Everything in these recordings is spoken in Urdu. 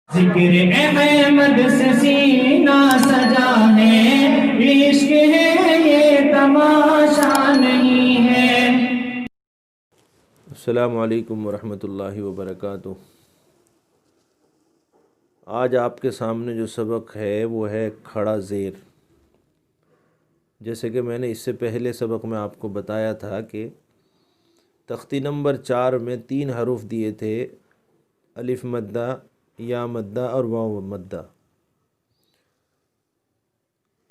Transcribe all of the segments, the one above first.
ذکر احمد سے سینہ سجا ہے، عشق ہے یہ تماشا نہیں ہے۔ السلام علیکم ورحمۃ اللہ وبرکاتہ۔ آج آپ کے سامنے جو سبق ہے وہ ہے کھڑا زیر۔ جیسے کہ میں نے اس سے پہلے سبق میں آپ کو بتایا تھا کہ تختی نمبر 4 میں 3 حروف دیے تھے، الف مدہ، یا مدہ اور واو مدہ۔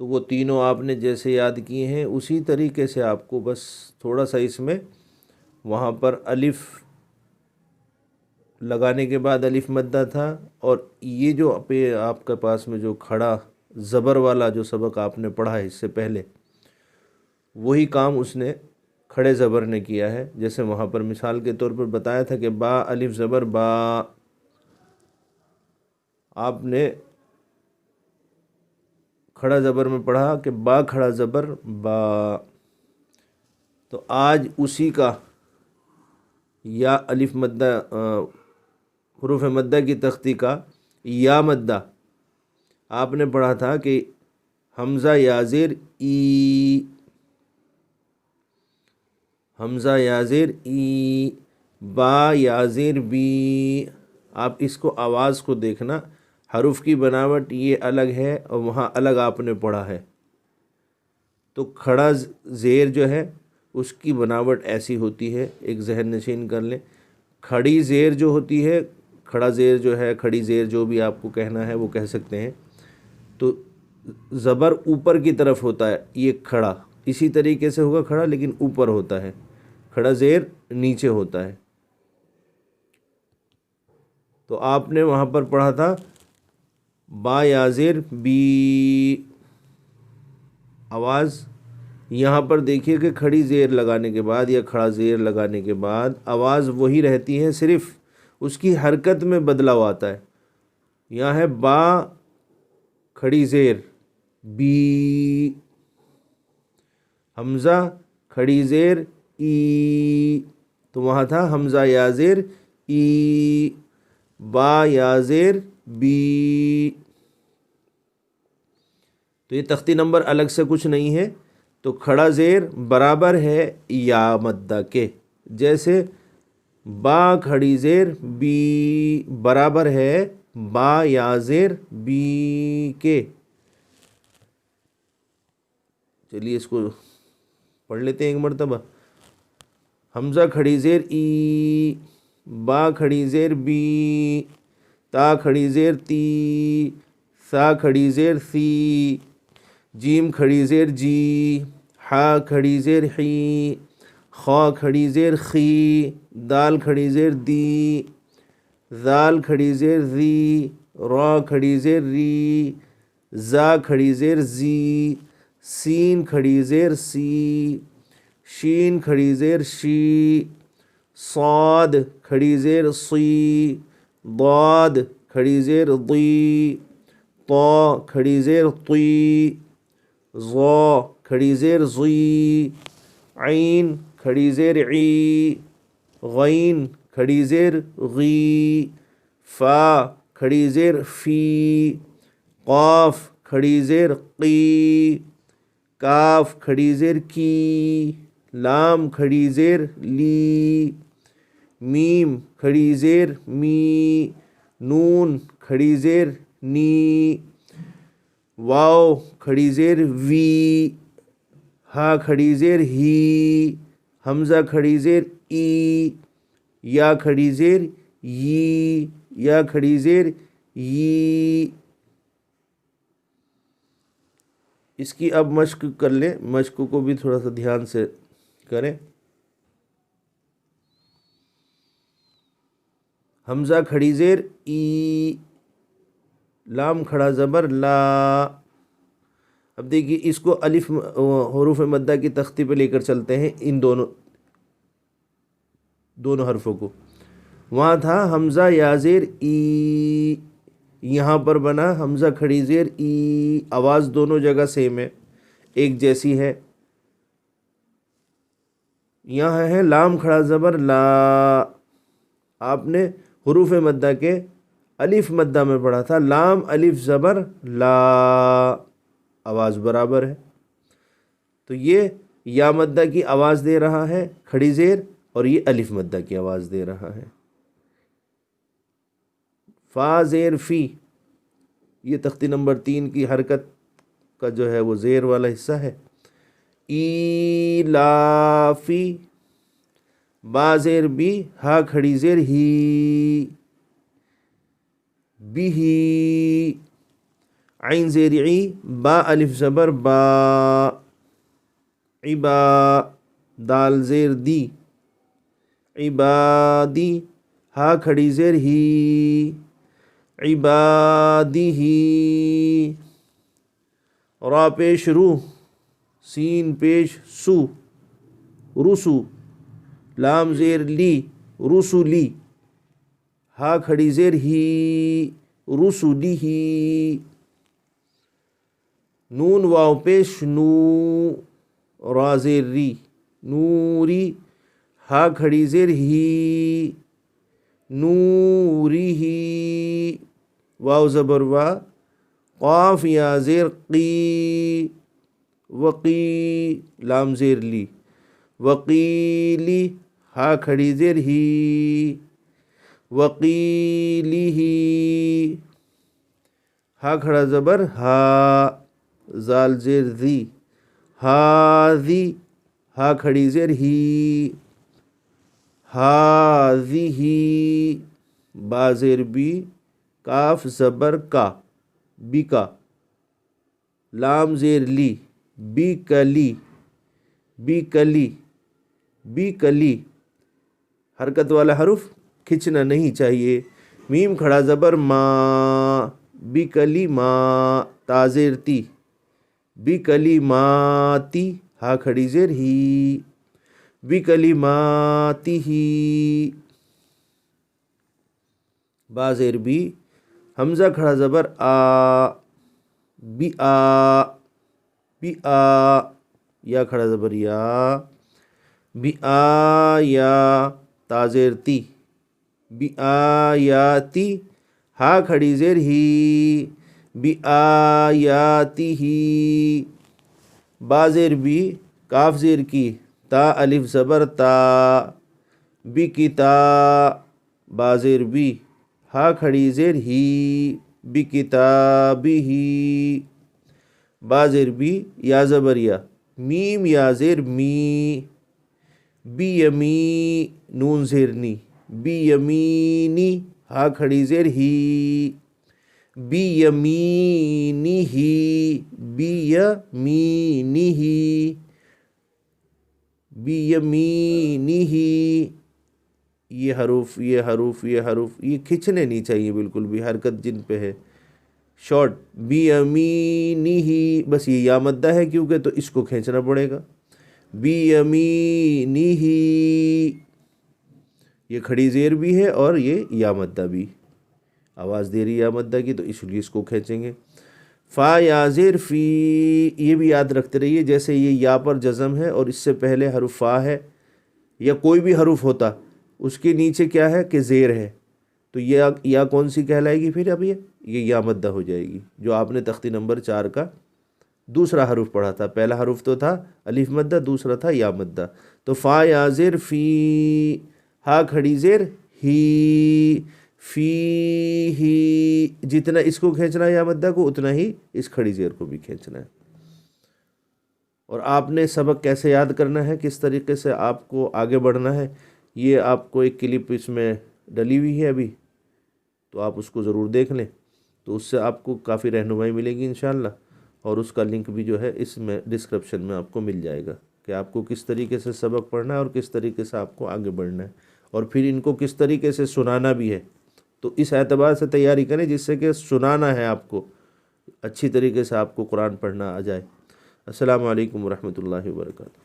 تو وہ تینوں آپ نے جیسے یاد کیے ہیں اسی طریقے سے آپ کو بس تھوڑا سا اس میں وہاں پر الف لگانے کے بعد الف مدہ تھا، اور یہ جو آپ کے پاس میں جو کھڑا زبر والا جو سبق آپ نے پڑھا ہے اس سے پہلے، وہی کام اس نے کھڑے زبر نے کیا ہے۔ جیسے وہاں پر مثال کے طور پر بتایا تھا کہ با الف زبر با، آپ نے کھڑا زبر میں پڑھا کہ با کھڑا زبر با۔ تو آج اسی کا یا الف مدہ حروف مدہ کی تختی کا یا مدہ آپ نے پڑھا تھا کہ حمزہ یا زیر ای، حمزہ یا زیر ای، با یا زیر بی۔ آپ اس کو آواز کو دیکھنا، حروف کی بناوٹ یہ الگ ہے اور وہاں الگ آپ نے پڑھا ہے۔ تو کھڑا زیر جو ہے اس کی بناوٹ ایسی ہوتی ہے، ایک ذہن نشین کر لیں۔ کھڑی زیر جو ہوتی ہے، کھڑا زیر جو ہے، کھڑی زیر جو بھی آپ کو کہنا ہے وہ کہہ سکتے ہیں، تو زبر اوپر کی طرف ہوتا ہے، یہ کھڑا اسی طریقے سے ہوگا کھڑا لیکن اوپر ہوتا ہے، کھڑا زیر نیچے ہوتا ہے۔ تو آپ نے وہاں پر پڑھا تھا با یا زیر بی، آواز یہاں پر دیکھیے کہ کھڑی زیر لگانے کے بعد یا کھڑا زیر لگانے کے بعد آواز وہی رہتی ہے، صرف اس کی حرکت میں بدلاؤ آتا ہے۔ یہاں ہے با کھڑی زیر بی، حمزہ کھڑی زیر ای، تو وہاں تھا حمزہ یا زیر ای، با یا زیر بی۔ تو یہ تختی نمبر الگ سے کچھ نہیں ہے، تو کھڑا زیر برابر ہے یا مدہ کے، جیسے با کھڑی زیر بی برابر ہے با یا زیر بی کے۔ چلیے اس کو پڑھ لیتے ہیں ایک مرتبہ۔ حمزہ کھڑی زیر ای، با کھڑی زیر بی، تا کھڑی زیر تی، سا کھڑی زیر سی، جیم کھڑی زیر جی، ہا کھڑی زیر حی، خا کھڑی زیر خی، دال کھڑی زیر دی، زال کھڑی زیر زی، را کھڑی زیر ری، زا کھڑی زیر زی، سین کھڑی زیر سی، شین کھڑی زیر شی، صاد کھڑی زیر صی، ضاد کھڑی زیر ضی، طا کھڑی زیر طی، ظا کھڑی زیر ظی، عین کھڑی زیر عی، غین کھڑی زیر غی، فا کھڑی زیر فی، قاف کھڑی زیر قی، کاف کھڑی زیر کی، لام کھڑی زیر لی، میم کھڑی زیر می، نون کھڑی زیر نی، واو کھڑی زیر وی، ہا کھڑی زیر ہی، حمزہ کھڑی زیر ای، یا کھڑی زیر یی، یا کھڑی زیر یی۔ اس کی اب مشق کر لیں، مشق کو بھی تھوڑا سا دھیان سے کریں۔ حمزہ کھڑی زیر ای، لام کھڑا زبر لا۔ اب دیکھیے اس کو الف حروف مدہ کی تختی پہ لے کر چلتے ہیں، ان دونوں حرفوں کو۔ وہاں تھا حمزہ یا زیر ای، یہاں پر بنا حمزہ کھڑی زیر ای، آواز دونوں جگہ سیم ہے، ایک جیسی ہے۔ یہاں ہے لام کھڑا زبر لا، آپ نے حروف مدہ کے الف مدہ میں پڑھا تھا، لام الف زبر لا، آواز برابر ہے، تو یہ یا مدہ کی آواز دے رہا ہے کھڑی زیر، اور یہ الف مدہ کی آواز دے رہا ہے۔ فا زیر فی، یہ تختی نمبر 3 کی حرکت کا جو ہے وہ زیر والا حصہ ہے۔ ایلافی، با زیر بی، ہا کھڑی زیر ہی، بھی، عین زیر عی، با الف زبر با، عبا، دال زیر دی، عبادی، ہا کھڑی زیر ہی، عبادی ہی، را پیش رو، سین پیش سو، رسو، لام زیر لی، رسولی، ہا کھڑی زیر ہی، رسولی ہی، نون واو پیش نو، را زیر ری، نوری، ہا کھڑی زیر ہی، نوری ہی، واو زبر وا، قاف یا زیر قی، وقی، لام زیر لی، وقیلی، ہا کھڑی زیر ہی، وقیلی ہی، ہا کھڑا زبر ہا، زال زیر ذی، ہاذی، ہا کھڑی زیر ہی، ہاذی، با زیر بی، کاف زبر کا، بیکا، لام زیر لی، بیکلی، بیکلی، بیکلی، حرکت والا حرف کھنچنا نہیں چاہیے۔ میم کھڑا زبر ما، بیکلی ما، تا زیر تی، بیکلی ماتی، ہا کھڑی زیر ہی، بکلماتی ہی، با زیر بی، حمزہ کھڑا زبر آ، بی آ، بی آ، یا کھڑا زبر یا، بی آ یا، تا زیر تی، بی آ یا تی، ہا کھڑی زیر ہی، بی آ یا تی ہی، با زیر بی، کاف زیر کی، تا الف زبر تا، بی کتا، با زیر بی، ہا کھڑی زیر ہی، بی کتابی ہی، با زیر بی، یا زبر یا، میم یا زیر می، بی یمی، نون زیر نی، بی یمینی، ہا کھڑی زیر ہی، بی یمینی ہی، بی یمینی ہی، بی یمینی ہی، یہ حروف یہ کھنچنے نہیں چاہیے بالکل بھی، حرکت جن پہ ہے شارٹ، بی یمینی ہی، بس یہ یا مدہ ہے کیونکہ تو اس کو کھینچنا پڑے گا، بی یمینی ہی، یہ کھڑی زیر بھی ہے اور یہ یا مدہ بھی آواز دے رہی ہے یا مدہ کی، تو اس لیے اس کو کھینچیں گے۔ فا یا زیر فی، یہ بھی یاد رکھتے رہیے، جیسے یہ یا پر جزم ہے اور اس سے پہلے حرف فا ہے یا کوئی بھی حرف ہوتا، اس کے نیچے کیا ہے کہ زیر ہے، تو یہ یا کون سی کہلائے گی پھر؟ اب یہ یا مدہ ہو جائے گی، جو آپ نے تختی نمبر 4 کا دوسرا حرف پڑھا تھا۔ پہلا حرف تو تھا الف مدہ، دوسرا تھا یا مدہ، تو فا یا زیر فی، ہا کھڑی زیر ہی، فی ہی، جتنا اس کو کھینچنا ہے یا مدہ کو، اتنا ہی اس کھڑی زیر کو بھی کھینچنا ہے۔ اور آپ نے سبق کیسے یاد کرنا ہے، کس طریقے سے آپ کو آگے بڑھنا ہے، یہ آپ کو ایک کلپ اس میں ڈلی ہوئی ہے ابھی، تو آپ اس کو ضرور دیکھ لیں، تو اس سے آپ کو کافی رہنمائی ملے گی انشاءاللہ، اور اس کا لنک بھی جو ہے اس میں ڈسکرپشن میں آپ کو مل جائے گا کہ آپ کو کس طریقے سے سبق پڑھنا ہے اور کس طریقے سے آپ کو آگے بڑھنا ہے، اور پھر ان کو کس طریقے سے سنانا بھی ہے، تو اس اعتبار سے تیاری کریں جس سے کہ سنانا ہے آپ کو، اچھی طریقے سے آپ کو قرآن پڑھنا آ جائے۔ السلام علیکم ورحمۃ اللہ وبرکاتہ۔